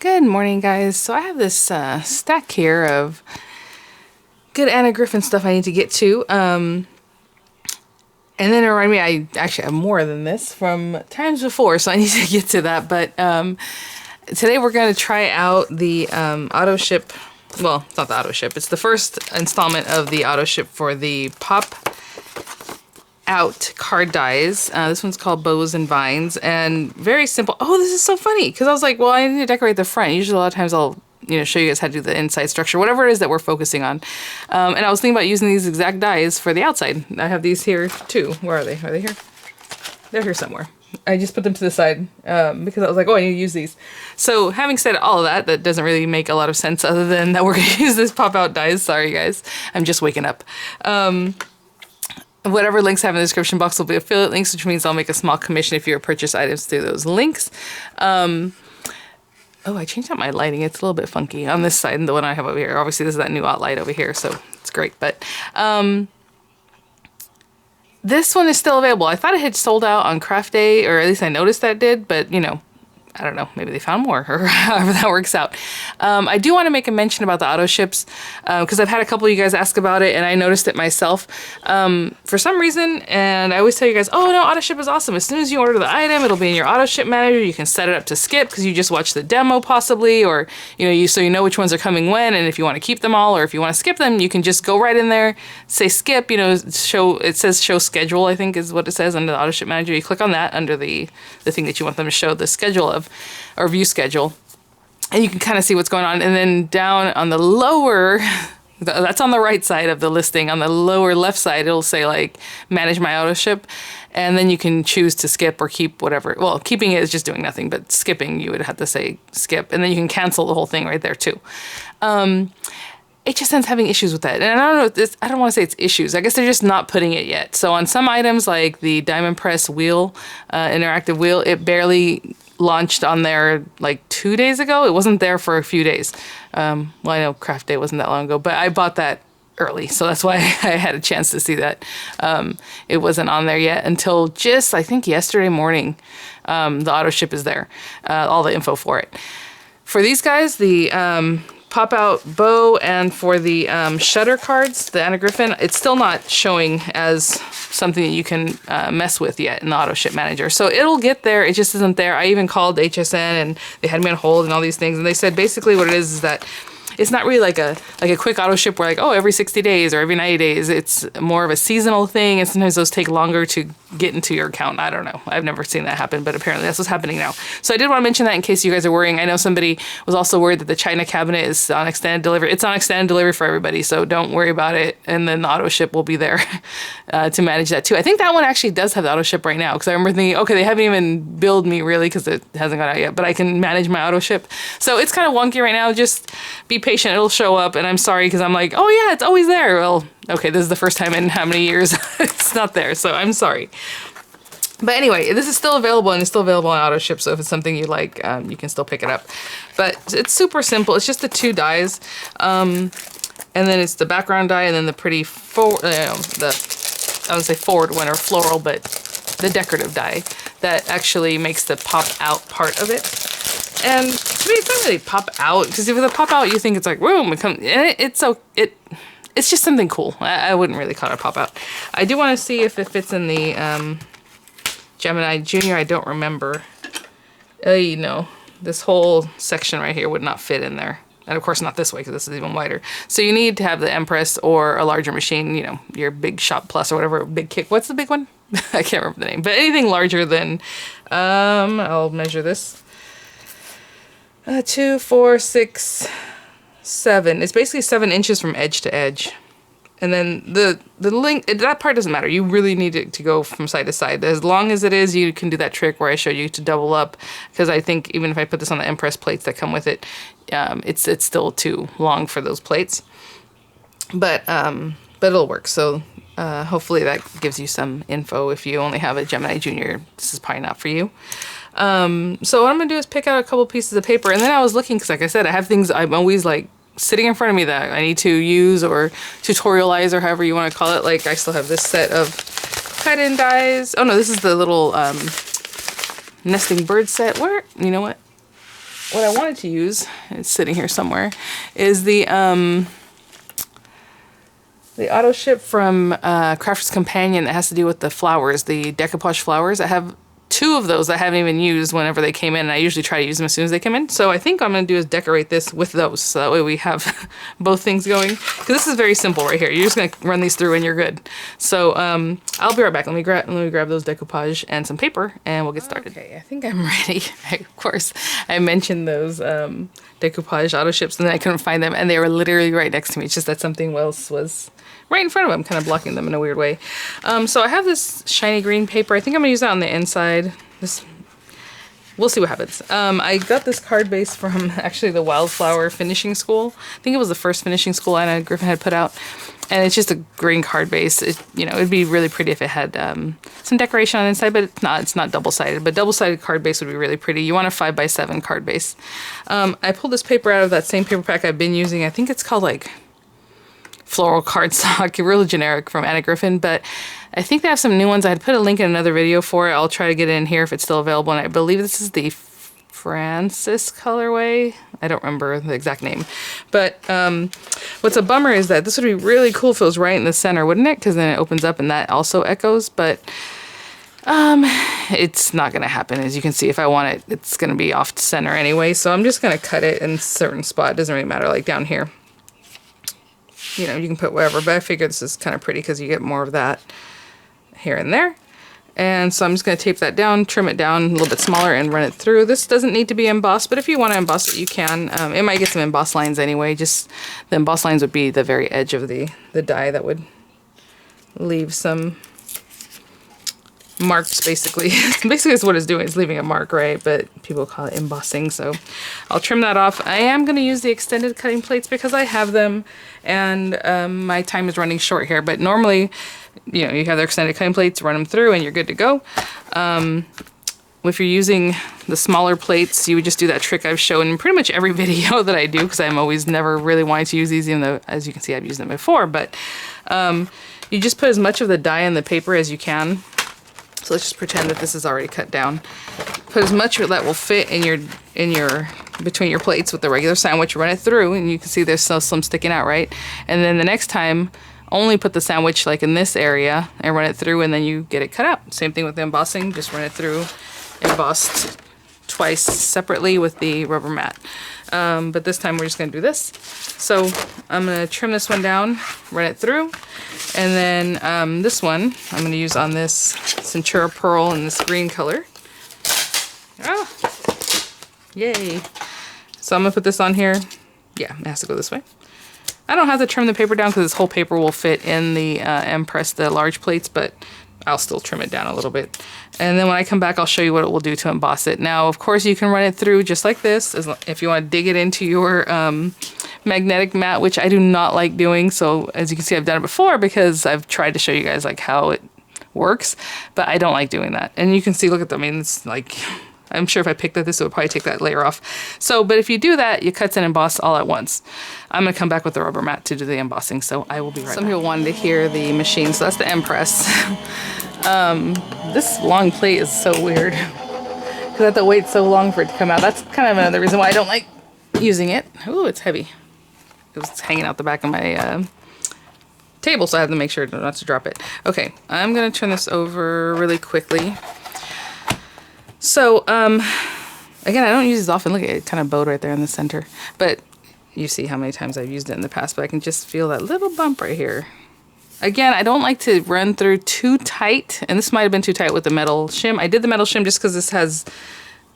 Good morning, guys. So I have this stack here of good Anna Griffin stuff I need to get to. And then it reminded me I actually have more than this from times before, so I need to get to that. But today we're going to try out the auto ship. Well, it's not the auto ship. It's the first installment of the auto ship for the Pop Out card dies. This one's called Bows and Vines, and very simple. Oh, this is so funny, because I was like, well, I need to decorate the front. Usually a lot of times I'll show you guys how to do the inside structure, whatever it is that we're focusing on. And I was thinking about using these exact dies for the outside. I have these here too. Where are they? Are they here? They're here somewhere. I just put them to the side because I was like, oh, I need to use these. So having said all of that, that doesn't really make a lot of sense other than that we're going to use this Pop Out dies. Sorry, guys. I'm just waking up. Whatever links I have in the description box will be affiliate links, which means I'll make a small commission if you purchase items through those links. Oh, I changed out my lighting. It's a little bit funky on this side and the one I have over here. Obviously, this is that new out light over here, so it's great. But this one is still available. I thought it had sold out on craft day, or at least I noticed that did, but I don't know, maybe they found more, or however that works out. I do want to make a mention about the auto ships, because I've had a couple of you guys ask about it, and I noticed it myself for some reason, and I always tell you guys, oh no, auto ship is awesome. As soon as you order the item, it'll be in your auto ship manager. You can set it up to skip, because you just watched the demo possibly, or so you know which ones are coming when, and if you want to keep them all, or if you want to skip them, you can just go right in there, say skip, it says show schedule, I think is what it says under the auto ship manager. You click on that under the thing that you want them to show the schedule of, or view schedule, and you can kind of see what's going on. And then down on the lower, that's on the right side of the listing, on the lower left side it'll say like manage my auto ship, and then you can choose to skip or keep whatever. Well, keeping it is just doing nothing, but skipping you would have to say skip, and then you can cancel the whole thing right there too. HSN's having issues with that, and I don't know. I don't want to say it's issues. I guess they're just not putting it yet. So on some items like the Diamond Press wheel, interactive wheel, it barely launched on there like 2 days ago. It wasn't there for a few days. Well, I know craft day wasn't that long ago, but I bought that early, so that's why I had a chance to see that. It wasn't on there yet until just, I think, yesterday morning. The auto ship is there, all the info for it. For these guys, the Pop Out bow, and for the shutter cards, the Anna Griffin, it's still not showing as something that you can mess with yet in the auto ship manager. So it'll get there. It just isn't there. I even called HSN and they had me on hold and all these things, and they said basically what it is that it's not really like a quick auto ship where like, oh, every 60 days or every 90 days. It's more of a seasonal thing, and sometimes those take longer to get into your account. I don't know. I've never seen that happen, but apparently that's what's happening now. So I did want to mention that in case you guys are worrying. I know somebody was also worried that the China cabinet is on extended delivery. It's on extended delivery for everybody, so don't worry about it. And then the auto ship will be there to manage that too. I think that one actually does have the auto ship right now, because I remember thinking, okay, they haven't even billed me really because it hasn't gone out yet, but I can manage my auto ship. So it's kind of wonky right now. Just be patient. It'll show up, and I'm sorry because I'm like, oh yeah, it's always there. Well, okay, this is the first time in how many years it's not there, so I'm sorry. But anyway, this is still available, and it's still available on auto ship, so if it's something you like, you can still pick it up. But it's super simple. It's just the two dies, and then it's the background die, and then the pretty I would say forward one, or floral, but the decorative die that actually makes the pop out part of it. And to me, it's not really pop out, because if it's a pop out, you think it's like, boom, it's just something cool. I wouldn't really call it a pop out. I do want to see if it fits in the Gemini Junior. I don't remember. This whole section right here would not fit in there. And of course not this way, because this is even wider. So you need to have the Empress or a larger machine, your big Shop Plus or whatever, big kick. What's the big one? I can't remember the name. But anything larger than, I'll measure this. 2, 4, 6, 7. It's basically 7 inches from edge to edge. And then the length, that part doesn't matter. You really need it to go from side to side. As long as it is, you can do that trick where I showed you to double up. Because I think even if I put this on the Empress plates that come with it, it's still too long for those plates. But it'll work. So hopefully that gives you some info. If you only have a Gemini Junior, this is probably not for you. So what I'm gonna do is pick out a couple pieces of paper, and then I was looking, because like I said, I have things I'm always like sitting in front of me that I need to use or tutorialize, or however you want to call it. Like I still have this set of cut-in dies. Oh no, this is the little nesting bird set. Where, you know what? what I wanted to use, it's sitting here somewhere, is the auto ship from Crafter's Companion that has to do with the flowers, the decoupage flowers. I have 2 of those I haven't even used whenever they came in, and I usually try to use them as soon as they come in. So I think what I'm going to do is decorate this with those, so that way we have both things going. Because this is very simple right here. You're just going to run these through and you're good. So I'll be right back. Let me grab those decoupage and some paper, and we'll get started. Okay, I think I'm ready. Of course, I mentioned those decoupage auto ships, and then I couldn't find them, and they were literally right next to me. It's just that something else was right in front of them, kind of blocking them in a weird way. So I have this shiny green paper. I think I'm gonna use that on the inside. We'll see what happens. I got this card base from actually the Wildflower Finishing School. I think it was the first finishing school Anna Griffin had put out. And it's just a green card base. It'd be really pretty if it had some decoration on the inside, but it's not double-sided. But double-sided card base would be really pretty. You want a 5x7 card base. I pulled this paper out of that same paper pack I've been using. I think it's called like floral cardstock, really generic, from Anna Griffin, but I think they have some new ones. I had put a link in another video for it. I'll try to get it in here if it's still available, and I believe this is the Francis colorway. I don't remember the exact name, but what's a bummer is that this would be really cool if it was right in the center, wouldn't it? Because then it opens up and that also echoes, but it's not going to happen. As you can see, if I want it, it's going to be off center anyway, so I'm just going to cut it in a certain spot. It doesn't really matter, like down here. You can put whatever, but I figure this is kind of pretty because you get more of that here and there. And so I'm just going to tape that down, trim it down a little bit smaller, and run it through. This doesn't need to be embossed, but if you want to emboss it, you can. It might get some embossed lines anyway. Just the embossed lines would be the very edge of the die that would leave some marks, basically. Basically, that's what it's doing. It's leaving a mark, right? But people call it embossing, so I'll trim that off. I am going to use the extended cutting plates because I have them, and my time is running short here. But normally, you have the extended cutting plates, run them through, and you're good to go. If you're using the smaller plates, you would just do that trick I've shown in pretty much every video that I do, because I'm always never really wanting to use these, even though, as you can see, I've used them before. But you just put as much of the die in the paper as you can. So let's just pretend that this is already cut down. Put as much that will fit in your between your plates with the regular sandwich. Run it through, and you can see there's still some sticking out, right? And then the next time, only put the sandwich like in this area and run it through, and then you get it cut out. Same thing with the embossing. Just run it through, embossed twice separately with the rubber mat. But this time we're just gonna do this. So I'm gonna trim this one down, run it through, and then this one I'm gonna use on this Centura Pearl in this green color. Oh, yay. So I'm gonna put this on here. Yeah, it has to go this way. I don't have to trim the paper down because this whole paper will fit in the M-Press, the large plates, but I'll still trim it down a little bit. And then when I come back, I'll show you what it will do to emboss it. Now, of course, you can run it through just like this, if you want to dig it into your magnetic mat, which I do not like doing. So as you can see, I've done it before because I've tried to show you guys like how it works, but I don't like doing that. And you can see, look at them. I mean, it's like, I'm sure if I picked at this, it would probably take that layer off. So, but if you do that, you cut and emboss all at once. I'm gonna come back with the rubber mat to do the embossing, so I will be right back. Some people wanted to hear the machine, so that's the M-Press. This long plate is so weird because I have to wait so long for it to come out. That's kind of another reason why I don't like using it. Ooh, it's heavy. It was hanging out the back of my table, so I have to make sure not to drop it. Okay, I'm gonna turn this over really quickly. So, again, I don't use this often. Look at it, kind of bowed right there in the center. But you see how many times I've used it in the past, but I can just feel that little bump right here. Again, I don't like to run through too tight, and this might have been too tight with the metal shim. I did the metal shim just because this has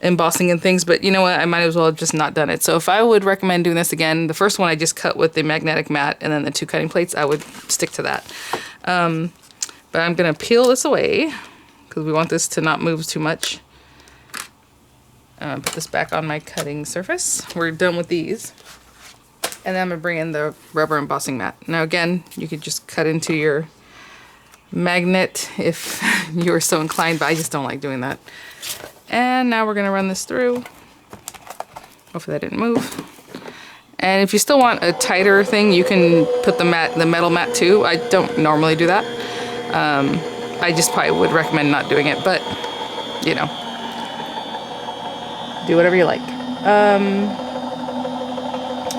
embossing and things, but you know what? I might as well have just not done it. So if I would recommend doing this again, the first one I just cut with the magnetic mat, and then the 2 cutting plates, I would stick to that. But I'm going to peel this away because we want this to not move too much. Put this back on my cutting surface. We're done with these. And then I'm going to bring in the rubber embossing mat. Now again, you could just cut into your magnet if you're so inclined, but I just don't like doing that. And now we're going to run this through. Hopefully that didn't move. And if you still want a tighter thing, you can put the metal mat too. I don't normally do that. I just probably would recommend not doing it, but you know, do whatever you like.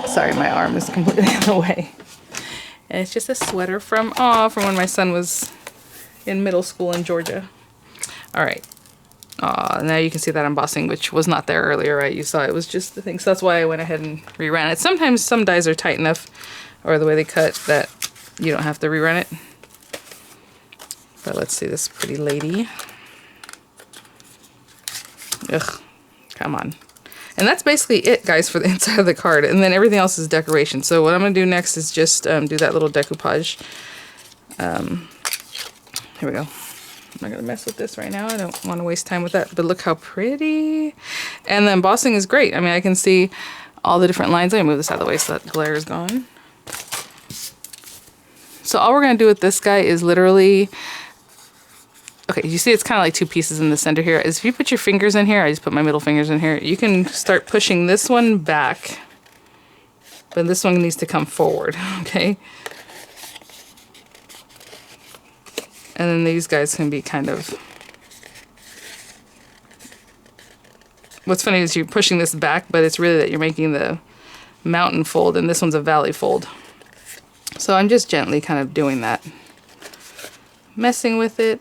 Sorry, my arm is completely in the way. And it's just a sweater from when my son was in middle school in Georgia. All right. Now you can see that embossing, which was not there earlier, right? You saw it was just the thing. So that's why I went ahead and reran it. Sometimes some dies are tight enough, or the way they cut, that you don't have to rerun it. But let's see this pretty lady. Ugh, come on. And that's basically it, guys, for the inside of the card. And then everything else is decoration. So what I'm going to do next is just do that little decoupage. Here we go. I'm not going to mess with this right now. I don't want to waste time with that. But look how pretty. And the embossing is great. I mean, I can see all the different lines. Let me move this out of the way so that glare is gone. So all we're going to do with this guy is literally... Okay, you see it's kind of like two pieces in the center here. Is if you put your fingers in here, I just put my middle fingers in here, you can start pushing this one back. But this one needs to come forward, okay? And then these guys can be kind of... What's funny is you're pushing this back, but it's really that you're making the mountain fold, and this one's a valley fold. So I'm just gently kind of doing that. Messing with it.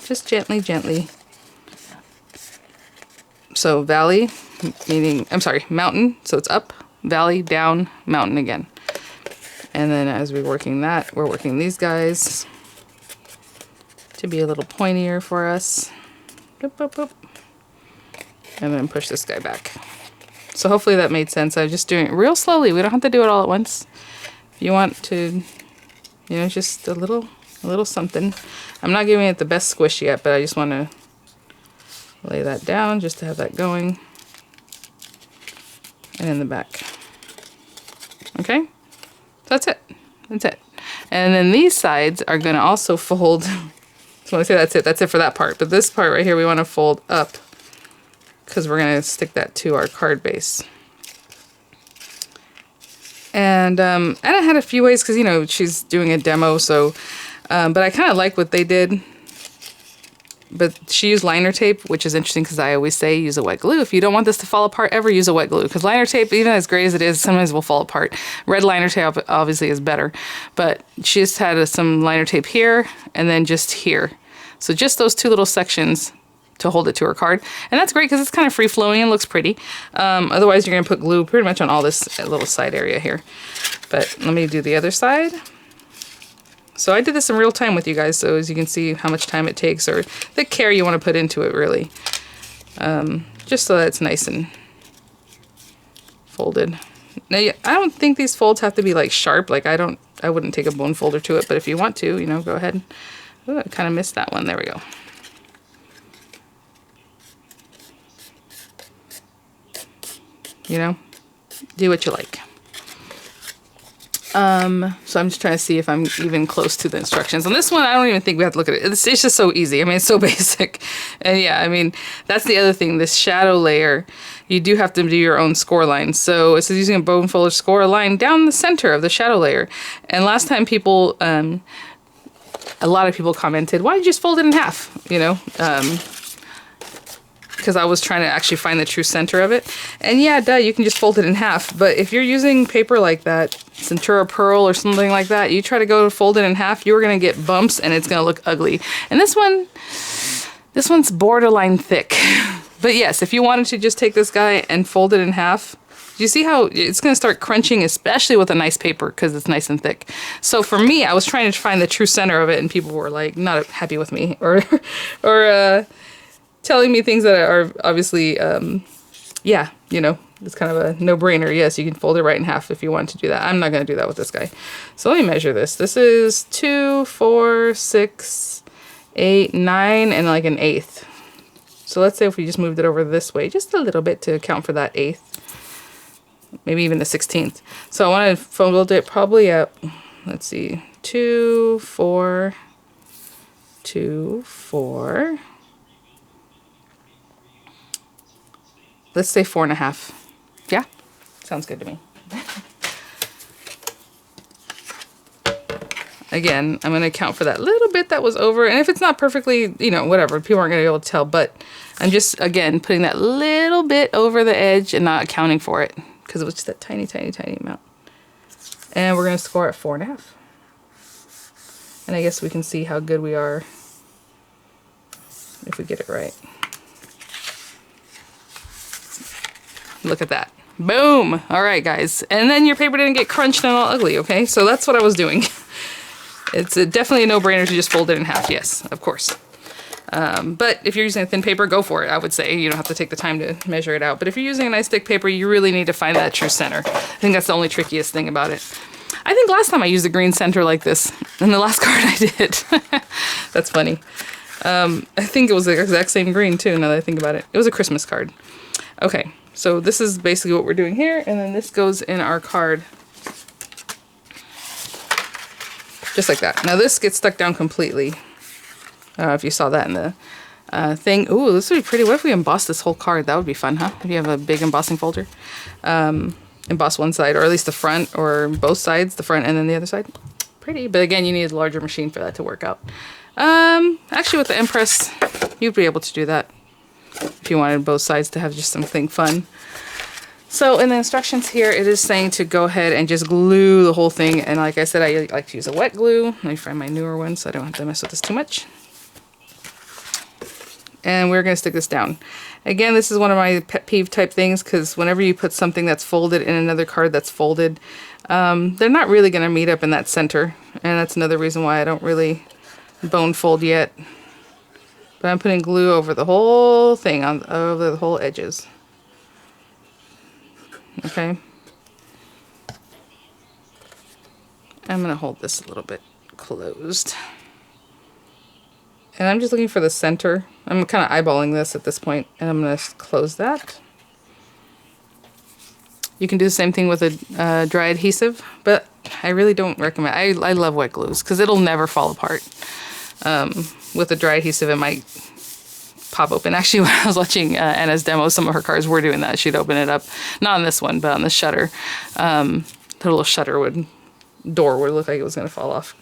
Just gently, gently. So valley, meaning, I'm sorry, mountain. So it's up, valley, down, mountain again. And then as we're working that, we're working these guys to be a little pointier for us. Boop, boop, boop. And then push this guy back. So hopefully that made sense. I'm just doing it real slowly. We don't have to do it all at once. If you want to, you know, just a little something. I'm not giving it the best squish yet, but I just want to lay that down just to have that going. And in the back. Okay? So that's it. That's it. And then these sides are going to also fold. So when I say that's it for that part. But this part right here, we want to fold up because we're going to stick that to our card base. And I had a few ways because, you know, she's doing a demo, so... but I kind of like what they did. But she used liner tape, which is interesting because I always say use a wet glue. If you don't want this to fall apart, ever use a wet glue. Because liner tape, even as great as it is, sometimes will fall apart. Red liner tape obviously is better. But she just had some liner tape here and then just here. So just those two little sections to hold it to her card. And that's great because it's kind of free-flowing and looks pretty. Otherwise, you're going to put glue pretty much on all this little side area here. But let me do the other side. So I did this in real time with you guys, so as you can see how much time it takes or the care you want to put into it, really. Just so that it's nice and folded. Now, I don't think these folds have to be like sharp. Like I wouldn't take a bone folder to it, but if you want to, you know, go ahead. Ooh, I kind of missed that one. There we go. You know, do what you like. So I'm just trying to see if I'm even close to the instructions. On this one, I don't even think we have to look at it. It's just so easy. I mean, it's so basic. And yeah, I mean, that's the other thing. This shadow layer, you do have to do your own score line. So it says using a bone folder, score a line down the center of the shadow layer. And last time people, a lot of people commented, why did you just fold it in half? You know, because I was trying to actually find the true center of it. And yeah, duh, you can just fold it in half. But if you're using paper like that, Centura Pearl or something like that, you try to go fold it in half, you're going to get bumps and it's going to look ugly. And this one's borderline thick. But yes, if you wanted to just take this guy and fold it in half, you see how it's going to start crunching, especially with a nice paper because it's nice and thick. So for me, I was trying to find the true center of it and people were like not happy with me or telling me things that are obviously, yeah, you know, it's kind of a no-brainer. Yes, you can fold it right in half if you want to do that. I'm not going to do that with this guy. So let me measure this. This is 2, 4, 6, 8, 9, and like an eighth. So let's say if we just moved it over this way, just a little bit to account for that eighth. Maybe even a 16th. So I want to fold it probably at, let's see, 2, 4, 2, 4. Let's say 4.5. Yeah? Sounds good to me. Again, I'm going to account for that little bit that was over. And if it's not perfectly, you know, whatever, people aren't going to be able to tell. But I'm just, again, putting that little bit over the edge and not accounting for it. Because it was just that tiny, tiny, tiny amount. And we're going to score at 4.5. And I guess we can see how good we are if we get it right. Look at that. Boom! All right, guys. And then your paper didn't get crunched and all ugly, okay? So that's what I was doing. It's definitely a no-brainer to just fold it in half. Yes, of course. But if you're using a thin paper, go for it, I would say. You don't have to take the time to measure it out. But if you're using a nice thick paper, you really need to find that true center. I think that's the only trickiest thing about it. I think last time I used a green center like this. And the last card I did. That's funny. I think it was the exact same green, too, now that I think about it. It was a Christmas card. Okay. So this is basically what we're doing here, and then this goes in our card. Just like that. Now this gets stuck down completely. If you saw that in the thing. Ooh, this would be pretty. What if we emboss this whole card? That would be fun, huh? If you have a big embossing folder. Emboss one side, or at least the front, or both sides, the front and then the other side. Pretty, but again, you need a larger machine for that to work out. Actually with the Impress, you'd be able to do that. If you wanted both sides to have just something fun. So in the instructions here, it is saying to go ahead and just glue the whole thing. And like I said, I like to use a wet glue. Let me find my newer one so I don't have to mess with this too much. And we're going to stick this down. Again, this is one of my pet peeve type things, because whenever you put something that's folded in another card that's folded, they're not really going to meet up in that center. And that's another reason why I don't really bone fold yet. But I'm putting glue over the whole thing, over the whole edges. Okay. I'm going to hold this a little bit closed. And I'm just looking for the center. I'm kind of eyeballing this at this point, and I'm going to close that. You can do the same thing with a dry adhesive, but I really don't recommend. I love wet glues because it'll never fall apart. With a dry adhesive, it might pop open. Actually, when I was watching Anna's demo, some of her cards were doing that. She'd open it up, not on this one, but on the shutter. The little shutter door would look like it was going to fall off.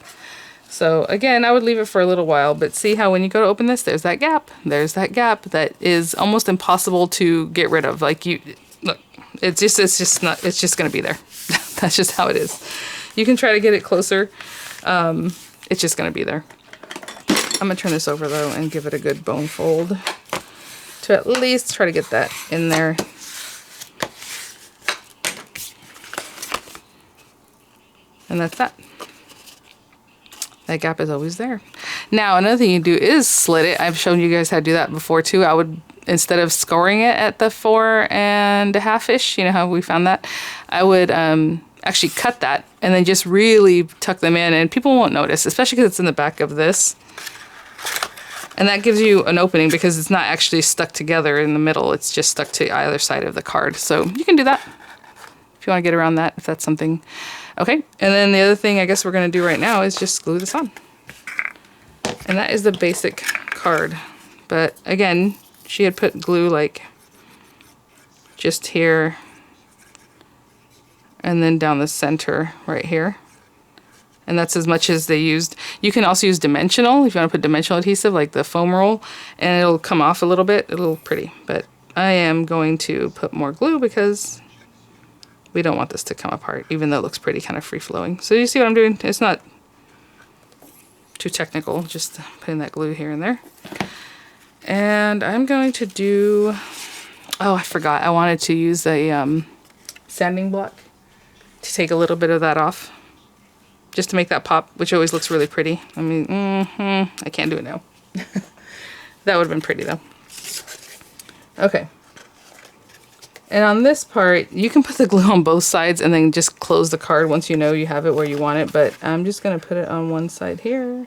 So again, I would leave it for a little while, but see how when you go to open this, there's that gap. There's that gap that is almost impossible to get rid of. Like look, it's just going to be there. That's just how it is. You can try to get it closer. It's just going to be there. I'm going to turn this over, though, and give it a good bone fold to at least try to get that in there. And that's that. That gap is always there. Now, another thing you do is slit it. I've shown you guys how to do that before, too. I would, instead of scoring it at the 4.5-ish, you know how we found that, I would actually cut that and then just really tuck them in, and people won't notice, especially because it's in the back of this. And that gives you an opening because it's not actually stuck together in the middle. It's just stuck to either side of the card. So you can do that if you want to get around that, if that's something. Okay, and then the other thing I guess we're going to do right now is just glue this on. And that is the basic card. But again, she had put glue like just here and then down the center right here. And that's as much as they used. You can also use dimensional if you want to put dimensional adhesive like the foam roll, and it'll come off a little bit. It'll look pretty. But I am going to put more glue because we don't want this to come apart, even though it looks pretty kind of free-flowing. So you see what I'm doing? It's not too technical, just putting that glue here and there. And I'm going to do, oh, I forgot. I wanted to use a sanding block to take a little bit of that off, just to make that pop, which always looks really pretty. I mean, I can't do it now. That would have been pretty, though. Okay. And on this part, you can put the glue on both sides and then just close the card once you know you have it where you want it. But I'm just going to put it on one side here.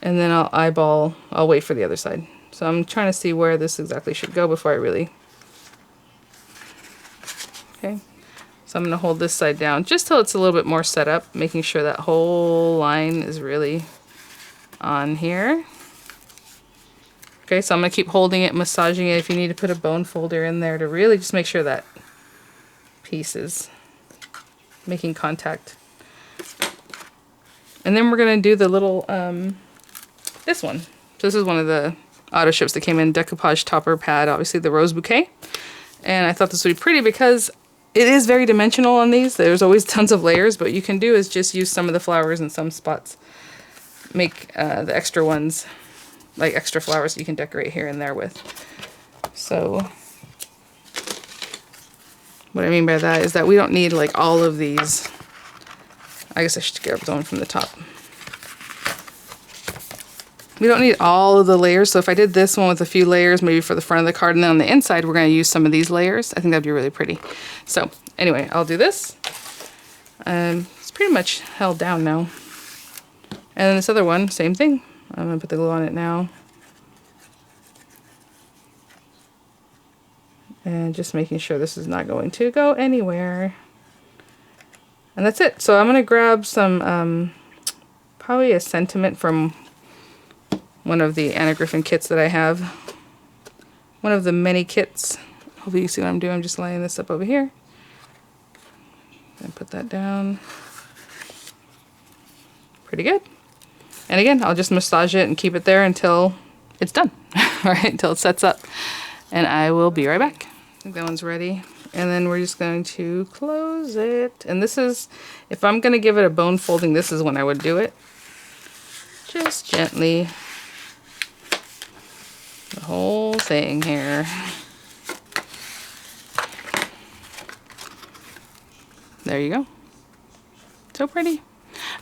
And then I'll wait for the other side. So I'm trying to see where this exactly should go before I really... Okay. So I'm going to hold this side down just till it's a little bit more set up, making sure that whole line is really on here. Okay, so I'm going to keep holding it, massaging it. If you need to put a bone folder in there to really just make sure that piece is making contact. And then we're gonna do the little, this one. So this is one of the auto ships that came in, Decoupage topper pad, obviously the rose bouquet. And I thought this would be pretty because it is very dimensional on these. There's always tons of layers, but what you can do is just use some of the flowers in some spots. Make the extra ones, like extra flowers you can decorate here and there with. So what I mean by that is that we don't need like all of these. I guess I should grab one from the top. We don't need all of the layers, so if I did this one with a few layers, maybe for the front of the card, and then on the inside we're going to use some of these layers, I think that'd be really pretty. So anyway, I'll do this. It's pretty much held down now. And then this other one, same thing. I'm going to put the glue on it now. And just making sure this is not going to go anywhere. And that's it. So I'm going to grab some, probably a sentiment from one of the Anna Griffin kits that I have. One of the many kits. Hopefully you see what I'm doing. I'm just laying this up over here. And put that down. Pretty good. And again, I'll just massage it and keep it there until it's done. All right, until it sets up. And I will be right back. I think that one's ready. And then we're just going to close it. And this is, if I'm going to give it a bone folding, this is when I would do it. Just gently. The whole thing here. There you go. So pretty.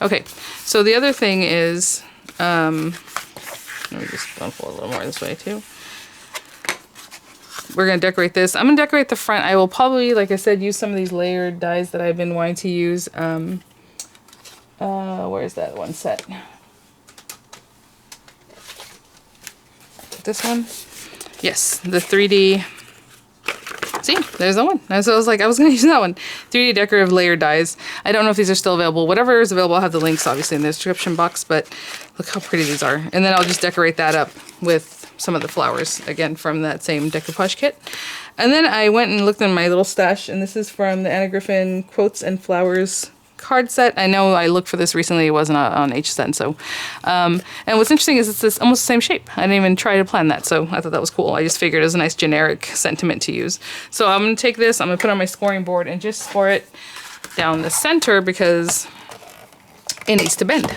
Okay, so the other thing is, let me just unfold a little more this way too. We're going to decorate this. I'm going to decorate the front. I will probably, like I said, use some of these layered dies that I've been wanting to use. Where's that one set? This one? Yes, the 3D. See, there's the one. So I was like, I was going to use that one. 3D decorative layered dies. I don't know if these are still available. Whatever is available, I'll have the links obviously in the description box, but look how pretty these are. And then I'll just decorate that up with some of the flowers, again, from that same decoupage kit. And then I went and looked in my little stash, and this is from the Anna Griffin Quotes and Flowers card set. I know I looked for this recently. It wasn't on HSN. So, and what's interesting is it's this almost the same shape. I didn't even try to plan that, so I thought that was cool. I just figured it was a nice generic sentiment to use. So I'm going to take this, I'm going to put it on my scoring board and just score it down the center because it needs to bend,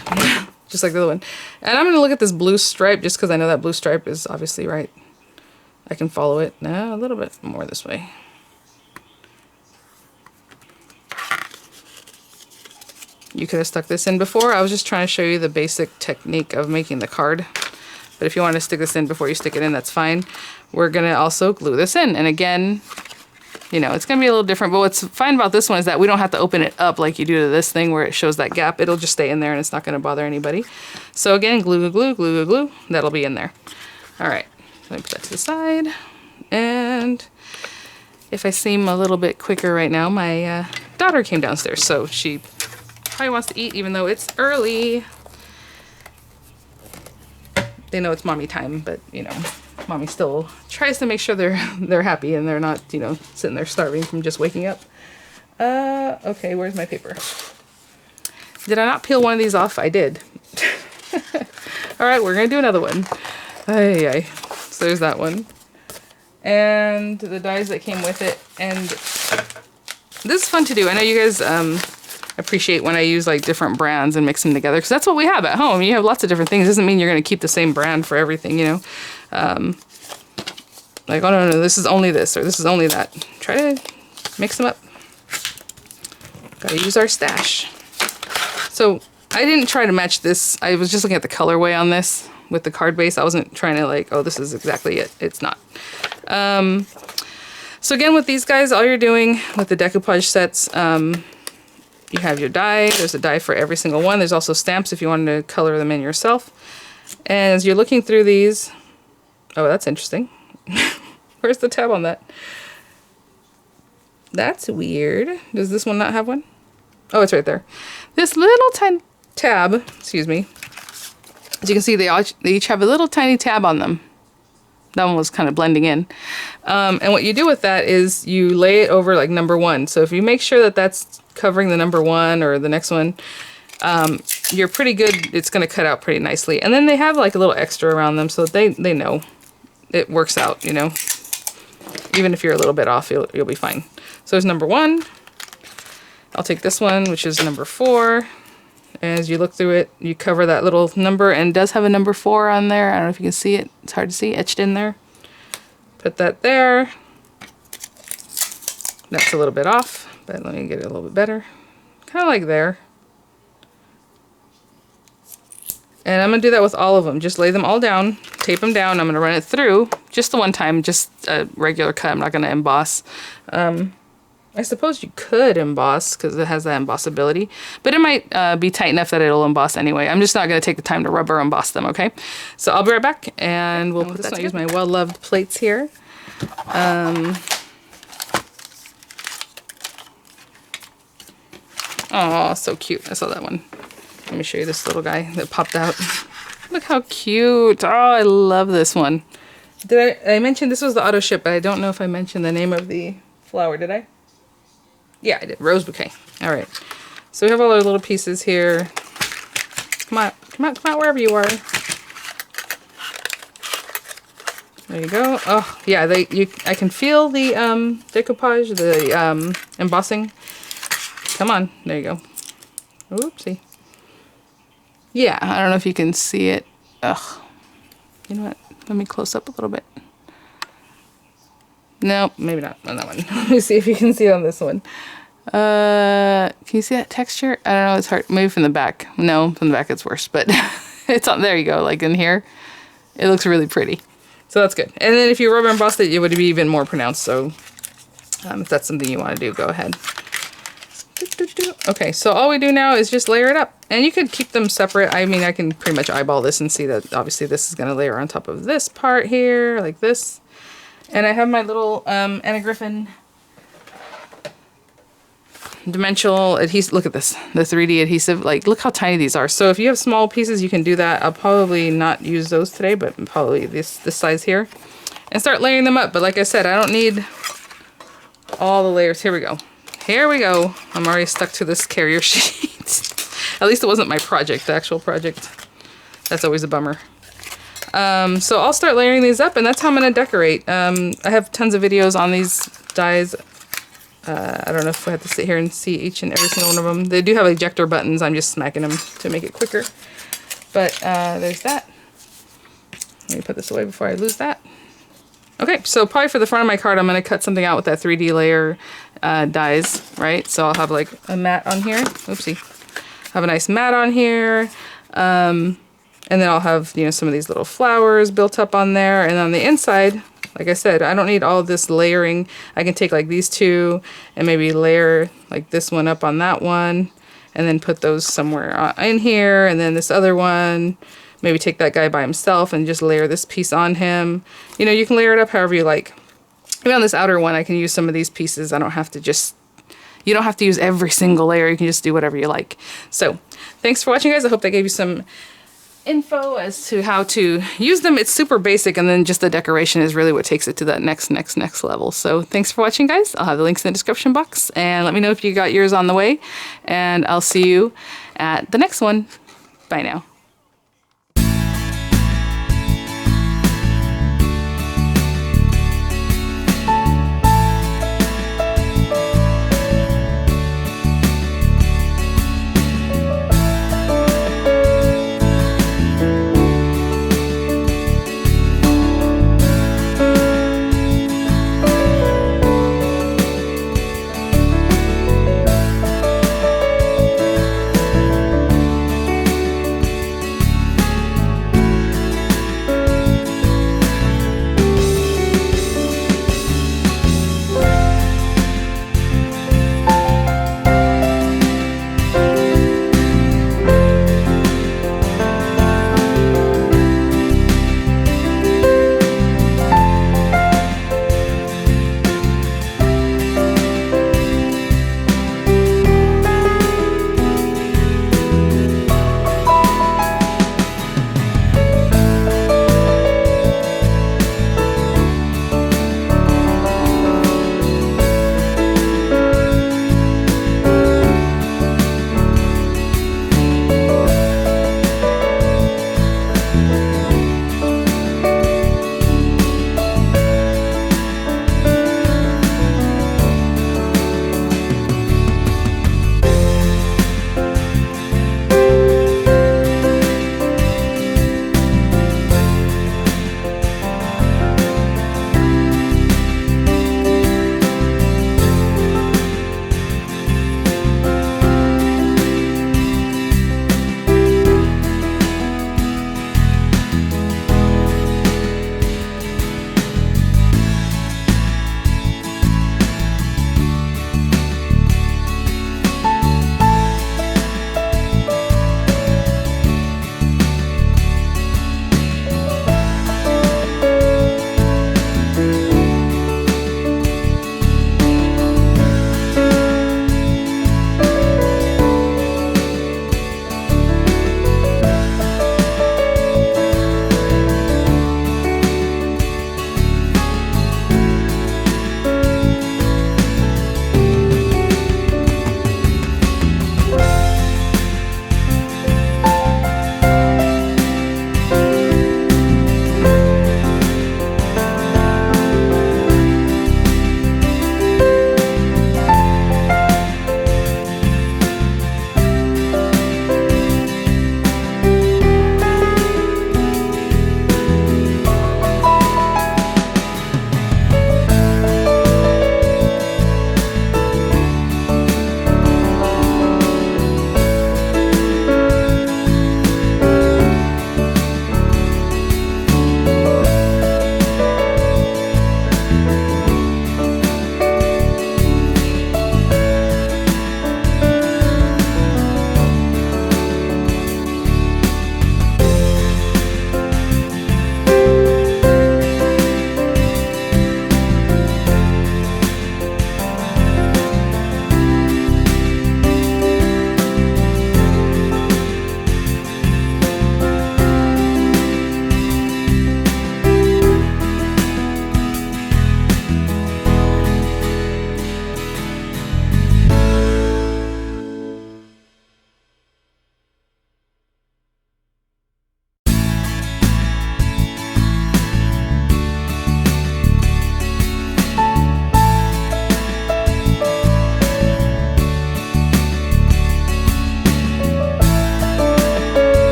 just like the other one. And I'm going to look at this blue stripe just because I know that blue stripe is obviously right. I can follow it now a little bit more this way. You could have stuck this in before. I was just trying to show you the basic technique of making the card. But if you want to stick this in before you stick it in, that's fine. We're going to also glue this in. And again, you know, it's going to be a little different. But what's fine about this one is that we don't have to open it up like you do to this thing where it shows that gap. It'll just stay in there and it's not going to bother anybody. So again, glue, glue, glue, glue, glue. That'll be in there. All right. Let me put that to the side. And if I seem a little bit quicker right now, my daughter came downstairs. So she probably wants to eat even though it's early. They know it's mommy time, but you know, mommy still tries to make sure they're happy and they're not, you know, sitting there starving from just waking up. Okay, where's my paper? Did I not peel one of these off? I did. All right, we're gonna do another one. Ay, ay. So there's that one. And the dies that came with it. And this is fun to do. I know you guys appreciate when I use like different brands and mix them together because that's what we have at home. You have lots of different things. It doesn't mean you're going to keep the same brand for everything, you know. Like, oh no, this is only this or this is only that. Try to mix them up. Gotta use our stash. So I didn't try to match this. I was just looking at the colorway on this with the card base. I wasn't trying to like, oh, this is exactly it. It's not. So again, with these guys, all you're doing with the decoupage sets, you have your die. There's a die for every single one. There's also stamps if you wanted to color them in yourself. And as you're looking through these, oh, that's interesting. Where's the tab on that? That's weird. Does this one not have one? Oh, it's right there. This little tiny tab, excuse me. As you can see, they each have a little tiny tab on them. That one was kind of blending in. And what you do with that is you lay it over like number 1. So if you make sure that that's covering the number 1 or the next one, you're pretty good. It's going to cut out pretty nicely. And then they have like a little extra around them, so they know it works out, you know. Even if you're a little bit off, you'll be fine. So there's number 1. I'll take this one, which is number 4. As you look through it, you cover that little number, and it does have a number 4 on there. I don't know if you can see it. It's hard to see, etched in there. Put that there. That's a little bit off, but let me get it a little bit better. Kind of like there. And I'm going to do that with all of them. Just lay them all down, tape them down. I'm going to run it through just the one time, just a regular cut. I'm not going to emboss. I suppose you could emboss because it has that embossability, but it might be tight enough that it'll emboss anyway. I'm just not going to take the time to rubber emboss them, okay? So I'll be right back, and we'll put this on. I use my well-loved plates here. Oh, so cute. I saw that one. Let me show you this little guy that popped out. Look how cute. Oh, I love this one. Did I mention this was the auto ship, but I don't know if I mentioned the name of the flower, did I? Yeah, I did. Rose Bouquet. All right. So we have all our little pieces here. Come on. Come out. Come out wherever you are. There you go. Oh, yeah. I can feel the decoupage, the embossing. Come on. There you go. Oopsie. Yeah, I don't know if you can see it. Ugh. You know what? Let me close up a little bit. Nope, maybe not on that one. Let me see if you can see it on this one. Can you see that texture? I don't know, it's hard. Maybe from the back. No, from the back it's worse, but it's on, there you go, like in here. It looks really pretty. So that's good. And then if you rubber embossed it, it would be even more pronounced. So if that's something you want to do, go ahead. Okay, so all we do now is just layer it up. And you could keep them separate. I mean, I can pretty much eyeball this and see that obviously this is going to layer on top of this part here, like this. And I have my little Griffin dimensional adhesive. Look at this, the 3D adhesive. Like, look how tiny these are. So if you have small pieces, you can do that. I'll probably not use those today, but probably this size here. And start layering them up. But like I said, I don't need all the layers. Here we go. Here we go. I'm already stuck to this carrier sheet. At least it wasn't my project, the actual project. That's always a bummer. So I'll start layering these up, and that's how I'm going to decorate. I have tons of videos on these dies. I don't know if I have to sit here and see each and every single one of them. They do have ejector buttons. I'm just smacking them to make it quicker. But there's that. Let me put this away before I lose that. Okay, so probably for the front of my card, I'm going to cut something out with that 3D layer dies, right? So I'll have like a mat on here. Oopsie. Have a nice mat on here. And then I'll have, you know, some of these little flowers built up on there. And on the inside, like I said, I don't need all this layering. I can take like these two and maybe layer like this one up on that one. And then put those somewhere in here. And then this other one, maybe take that guy by himself and just layer this piece on him. You know, you can layer it up however you like. Even on this outer one, I can use some of these pieces. I don't have to just, you don't have to use every single layer. You can just do whatever you like. So thanks for watching, guys. I hope that gave you some info as to how to use them. It's super basic, and then just the decoration is really what takes it to that next level. So thanks for watching, guys. I'll have the links in the description box, and let me know if you got yours on the way, and I'll see you at the next one. Bye now.